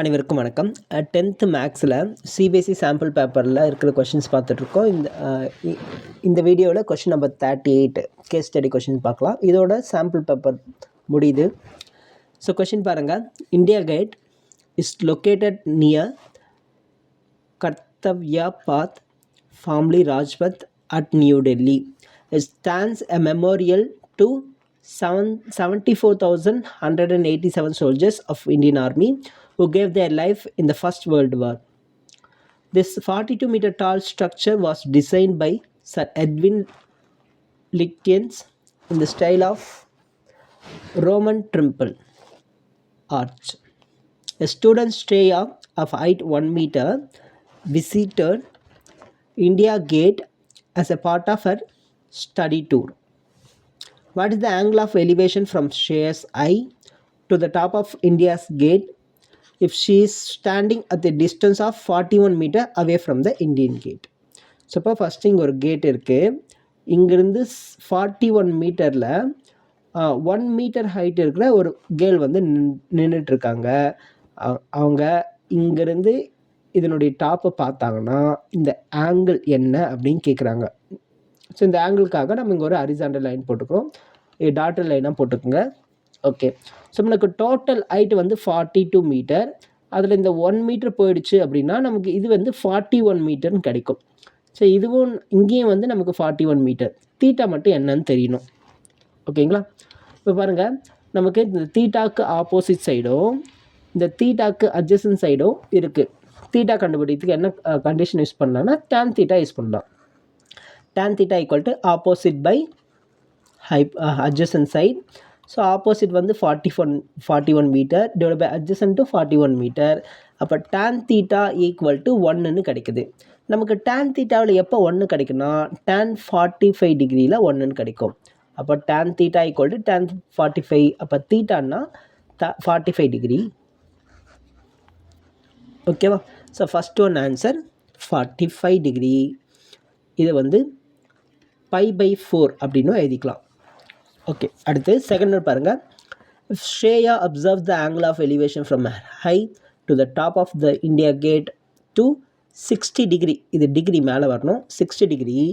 அனைவருக்கும் வணக்கம். 10th மேக்ஸில் சிபிஎஸ்சி சாம்பிள் பேப்பரில் இருக்கிற கொஷின்ஸ் பார்த்துட்ருக்கோம். இந்த வீடியோவில் question number 38 case study question பார்க்கலாம். இதோட சாம்பிள் பேப்பர் முடியுது. ஸோ கொஷின் பாருங்கள். India Gate is located near Kartavya Path, formerly Rajpath at New Delhi. It stands a memorial to 74,187 soldiers of Indian Army who gave their life in the First World War. This 42-meter tall structure was designed by Sir Edwin Lutyens in the style of Roman temple arch. A student stay of height 1 meter visited India Gate as a part of her study tour. What is the angle of elevation from Shreyas Eye to the top of India's Gate if she is standing at the distance of 41 meter away from the Indian Gate? So இப்போ first இங்கே ஒரு gate இருக்குது. இங்கேருந்து 41 மீட்டரில் 1 metre height இருக்கிற ஒரு girl வந்து நின்றுட்டுருக்காங்க. அவங்க இங்கேருந்து இதனுடைய டாப்பை பார்த்தாங்கன்னா இந்த ஆங்கிள் என்ன அப்படின்னு கேட்குறாங்க. ஸோ இந்த ஆங்கிளுக்காக நம்ம இங்கே ஒரு ஹரிசாண்டல் லைன் போட்டுக்கிறோம், டாட்டர் லைனாக போட்டுக்கோங்க. ஓகே. ஸோ நமக்கு டோட்டல் ஹைட் வந்து 42 மீட்டர். அதில் இந்த 1 மீட்டர் போயிடுச்சு அப்படின்னா நமக்கு இது வந்து 41 மீட்டர்னு கிடைக்கும். ஸோ இதுவும் இங்கேயும் வந்து நமக்கு 41 மீட்டர். தீட்டா மட்டும் என்னன்னு தெரியணும். ஓகேங்களா? இப்போ பாருங்கள், நமக்கு இந்த தீட்டாக்கு ஆப்போசிட் சைடும் இந்த தீட்டாக்கு அட்ஜசன்ட் சைடும் இருக்குது. தீட்டா கண்டுபிடிக்கிறதுக்கு என்ன கண்டிஷன் யூஸ் பண்ணலாம்னா tan தீட்டா யூஸ் பண்ணலாம். tan theta equal to opposite by adjacent side. So opposite வந்து 41 metre divide by adjacent to 41 metre. அப்போ tan theta ஈக்குவல் டு 1ன்னு கிடைக்குது. நமக்கு tan thetaவில் எப்போ 1 கிடைக்குன்னா tan 45 டிகிரியில் 1ன்னு கிடைக்கும். அப்போ tan theta equal to tan 45. அப்போ தீட்டான்னா 45 டிகிரி. ஓகேவா? So first one answer 45 degree. இதை வந்து π/4 அப்படின்னு எழுதிக்கலாம். ஓகே. அடுத்து செகண்ட் ஒன் பாருங்கள். If Shreya observes the angle of elevation from high to the top of the India Gate to 60 degree, இது degree மேலே வரணும், 60 degree,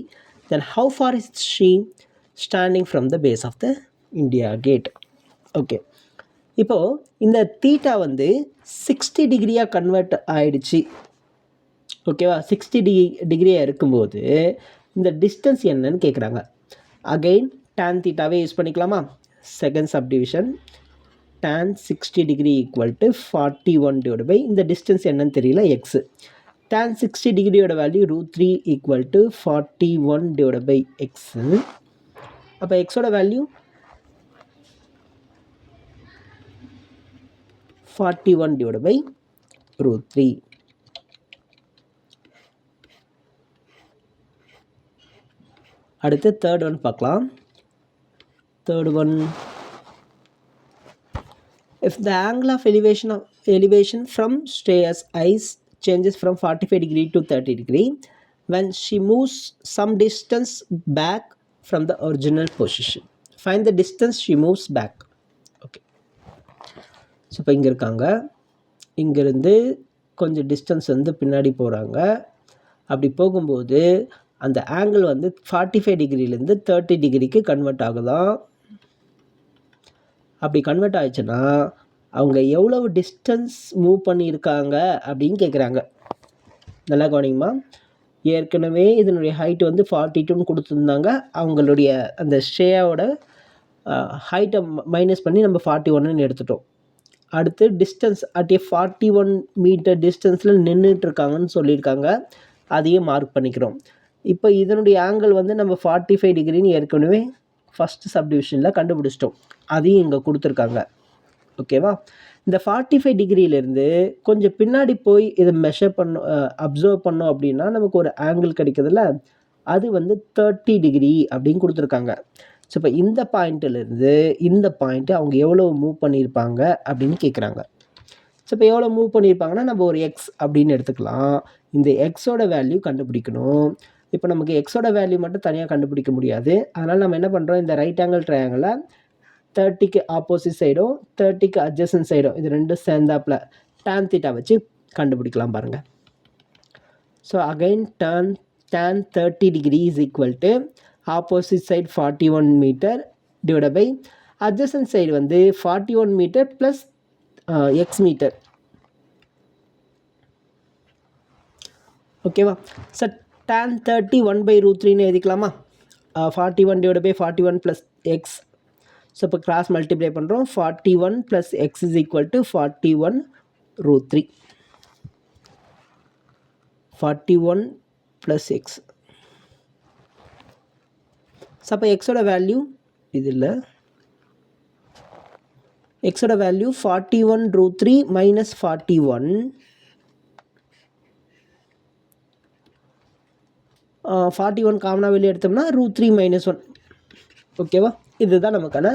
then how far is she standing from the base of the India Gate? Okay. இப்போது இந்த theta வந்து 60 டிகிரியாக convert ஆகிடுச்சு. ஓகேவா? 60 டிகிரியாக இருக்கும்போது இந்த டிஸ்டன்ஸ் என்னன்னு கேட்குறாங்க. அகெயின் tan தீட்டாவே யூஸ் பண்ணிக்கலாமா? Second subdivision tan 60 degree equal to 41 divide by இந்த டிஸ்டன்ஸ் என்னன்னு தெரியல, எக்ஸு. tan 60 டிகிரியோட value √3 equal to 41 divide by x. அப்போ எக்ஸோட வேல்யூ 41 டிவைட் பை √3. அடுத்து தேர்ட் ஒன் பார்க்கலாம். Third one, if the angle of elevation from Shreya's eyes changes from 45 degree to 30 degree when she moves some distance back from the original position, find the distance she moves back. Okay. So இப்போ இங்கே இருக்காங்க, இங்கேருந்து கொஞ்சம் distance வந்து பின்னாடி போகிறாங்க. அப்படி போகும்போது அந்த ஆங்கிள் வந்து 45 டிகிரிலேருந்து 30 டிகிரிக்கு கன்வெர்ட் ஆகுதான். அப்படி கன்வெர்ட் ஆகிடுச்சுன்னா அவங்க எவ்வளவு டிஸ்டன்ஸ் மூவ் பண்ணியிருக்காங்க அப்படின்னு கேட்குறாங்க. நல்லா கவனிங்கம்மா. ஏற்கனவே இதனுடைய ஹைட்டு வந்து 42ன்னு கொடுத்துருந்தாங்க. அவங்களுடைய அந்த ஷேயோட ஹைட்டை மைனஸ் பண்ணி நம்ம 41ன்னு எடுத்துட்டோம். அடுத்து டிஸ்டன்ஸ் அட் 41 மீட்டர் டிஸ்டன்ஸில் நின்றுட்டுருக்காங்கன்னு சொல்லியிருக்காங்க. அதையும் மார்க் பண்ணிக்கிறோம். இப்போ இதனுடைய ஆங்கிள் வந்து நம்ம 45 டிகிரின்னு ஏற்கனவே ஃபஸ்ட்டு சப்டிவிஷனில் கண்டுபிடிச்சிட்டோம். அதையும் இங்கே கொடுத்துருக்காங்க. ஓகேவா? இந்த 45 டிகிரியிலேருந்து கொஞ்சம் பின்னாடி போய் இதை மெஷர் பண்ணோம், அப்சர்வ் பண்ணோம் அப்படின்னா நமக்கு ஒரு ஆங்கிள் கிடைக்குதுல்ல, அது வந்து 30 டிகிரி அப்படின்னு கொடுத்துருக்காங்க. ஸோ இப்போ இந்த பாயிண்ட்டிலேருந்து இந்த பாயிண்ட்டு அவங்க எவ்வளோ மூவ் பண்ணியிருப்பாங்க அப்படின்னு கேட்குறாங்க. ஸோ இப்போ எவ்வளோ மூவ் பண்ணியிருப்பாங்கன்னா நம்ம ஒரு எக்ஸ் அப்படின்னு எடுத்துக்கலாம். இந்த எக்ஸோட வேல்யூ கண்டுபிடிக்கணும். இப்போ நமக்கு எக்ஸோட வேல்யூ மட்டும் தனியாக கண்டுபிடிக்க முடியாது. அதனால் நம்ம என்ன பண்ணுறோம், இந்த ரைட் ஆங்கிள் ட்ரையாங்கிளை 30க்கு ஆப்போசிட் சைடும் 30க்கு அட்ஜசன்ட் சைடும் இது ரெண்டும் சேர்ந்தாப்பில் tan theta வச்சு கண்டுபிடிக்கலாம் பாருங்கள். So again tan 30 degree is equal to opposite side 41 meter divided by adjacent side வந்து 41 meter plus x meter. ஓகேவா? So tan 30 1/√3ன்னு எழுதிக்கலாமா? 41 divided by 41 plus x. So இப்போ கிராஸ் மல்டிப்ளை பண்ணுறோம். 41 plus x is equal to 41√3. 41 plus x. So அப்போ எக்ஸோட value இது இல்லை, எக்ஸோட value 41√3 minus 41 41 காமனாக வெளியே எடுத்தோம்னா √3 - 1. ஓகேவா? இதுதான் நமக்கான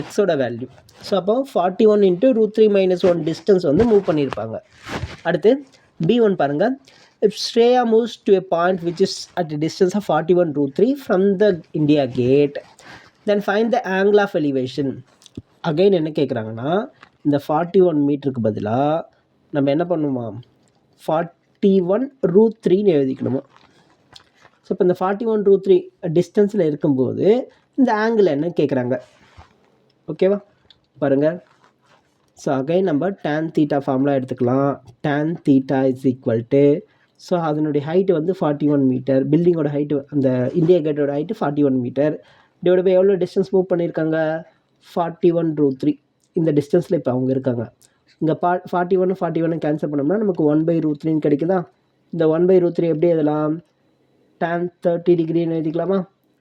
எக்ஸோட வேல்யூ. ஸோ அப்போ 41 × √3 - 1 டிஸ்டன்ஸ் வந்து மூவ் பண்ணியிருப்பாங்க. அடுத்து B1 பாருங்கள். If Shreya moves to a point which is at a distance of 41√3 from the India gate, then find the angle of elevation. Again என்ன கேட்குறாங்கன்னா, இந்த 41 மீட்டருக்கு பதிலாக நம்ம என்ன பண்ணுமா, 41√3ன்னு எழுதிக்கணுமா. ஸோ இப்போ இந்த 41√3 டிஸ்டன்ஸில் இருக்கும்போது இந்த ஆங்கிள் என்ன கேட்குறாங்க. ஓகேவா? பாருங்கள். ஸோ அகைன் நம்ம tan theta ஃபார்முலா எடுத்துக்கலாம். tan theta is equal to, so அதனுடைய ஹைட்டு வந்து 41 மீட்டர், பில்டிங்கோட ஹைட்டு அந்த இந்தியா கேட்டோட ஹைட்டு 41 மீட்டர், டிவைட் பை எவ்வளோ டிஸ்டன்ஸ் மூவ் பண்ணியிருக்காங்க, 41√3. இந்த டிஸ்டன்ஸில் இப்போ அவங்க இருக்காங்க. இங்கே 41 கேன்சல் பண்ணோம்னா நமக்கு 1/√3ன்னு கிடைக்குதா. இந்த 1/√3 எப்படி எழுதலாம், tan 30 டிகிரின்னு எழுதிக்கலாமா.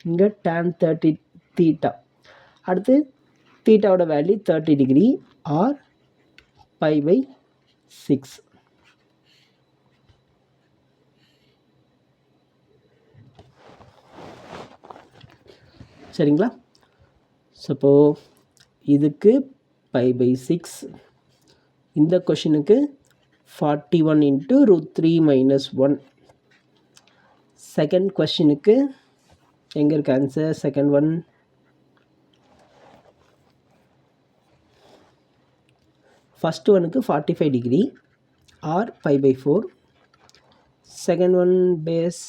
இங்கே tan 30 theta. அடுத்து தீட்டாவோட வேல்யூ 30 டிகிரி ஆர் π/6. சரிங்களா? ஸோ இதுக்கு π/6, இந்த கொஷினுக்கு 41 × √3 - 1. செகண்ட் கொஷினுக்கு எங்கே இருக்கு ஆன்சர், செகண்ட் ஒன் ஃபஸ்ட் ஒனுக்கு 45 degree or π/4. Second one base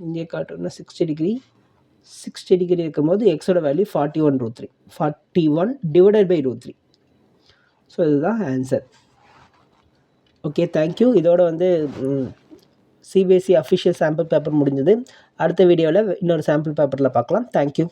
இங்கே காட்டணும்னா 60 டிகிரி. 60 டிகிரி இருக்கும்போது எக்ஸோட வேல்யூ 41√3, 41 டிவைடட் பை √3. ஸோ இதுதான் ஆன்சர். Okay, thank you. இதோட வந்து சிபிஎஸ்சி அஃபிஷியல் சாம்பிள் பேப்பர் முடிஞ்சது. அடுத்த வீடியோவில் இன்னொரு சாம்பிள் பேப்பரில் பார்க்கலாம். தேங்க்யூ.